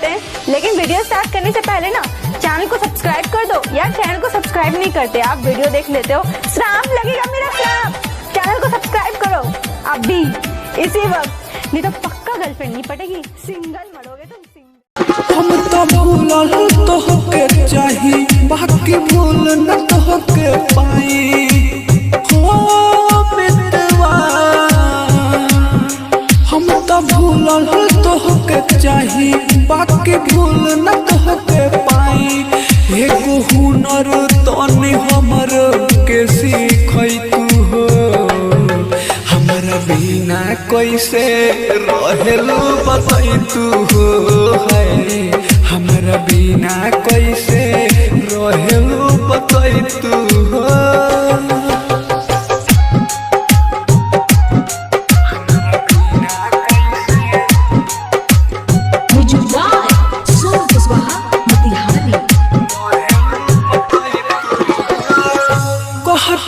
लेकिन video start करने से पहले ना चैनल को सब्सक्राइब कर दो। यार चैनल को सब्सक्राइब नहीं करते, आप वीडियो देख लेते हो, श्राप लगेगा मेरा श्राप। चैनल को सब्सक्राइब करो अभी इसी वक्त, नहीं तो पक्का गर्लफ्रेंड नहीं पटेगी, सिंगल मरोगे तुम। हम तो भूलल तोहके चाही, बाकी भूल न तोहके पाई हो मितवा। हम तो भूलल तोहके चाही, बाकी भूल न तोहके पाई। एगो हुनर तनी हमर के सीखै तू हो, हमरा बिना कैसे रहेलू बताई तू हो। है हमरा बिना कैसे रहेलू बताई तू हो।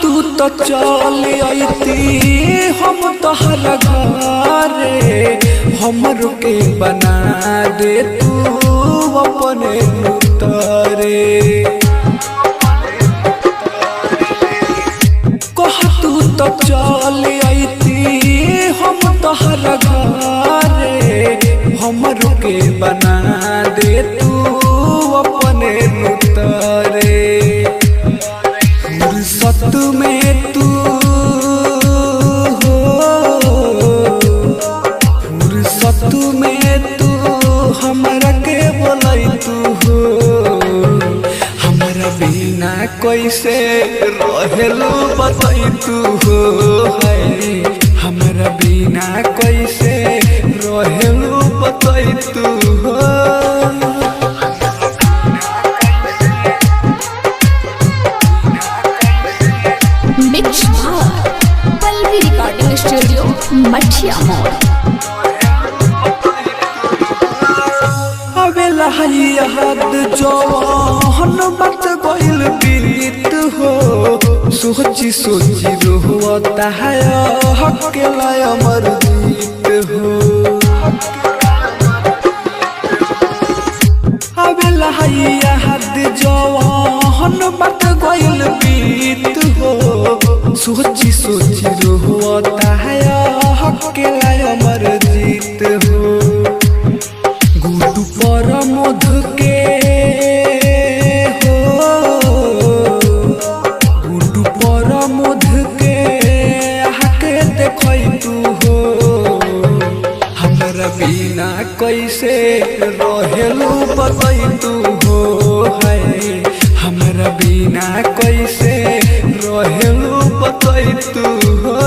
तू तो चल आती हम तोहरा घरे, हमर के बना दे तू अपने उतरे। कह तू तो चल आती हम तोहरा घरे, हमर के बना दे तू अपने उतरे। फुर्सत में तू हो, फुर्सत में तू हमरा के बोलै तू हो। हमरा बिना कैसे रहेलू बताई तू हो। है हमरा बिना कैसे रहेलू बताई तू हो। पल्लवी रिकॉर्डिंग स्टूडियो मठिया मोड़। अबेला याद जवान बात गइल बीत हो, सोची सोची रोता है अकेला अमर जीत हो। अबेला याद जवान बात गइल बीत हो, सोची सोची रोता है अकेला अमर जीत हो। गुडू पर मध के हो, गुडू पर मध के आके देखै तू हो। हमरा बिना कैसे रहेलू बताई तू हो। है हमरा बिना कैसे रहेलू बताई तू हो।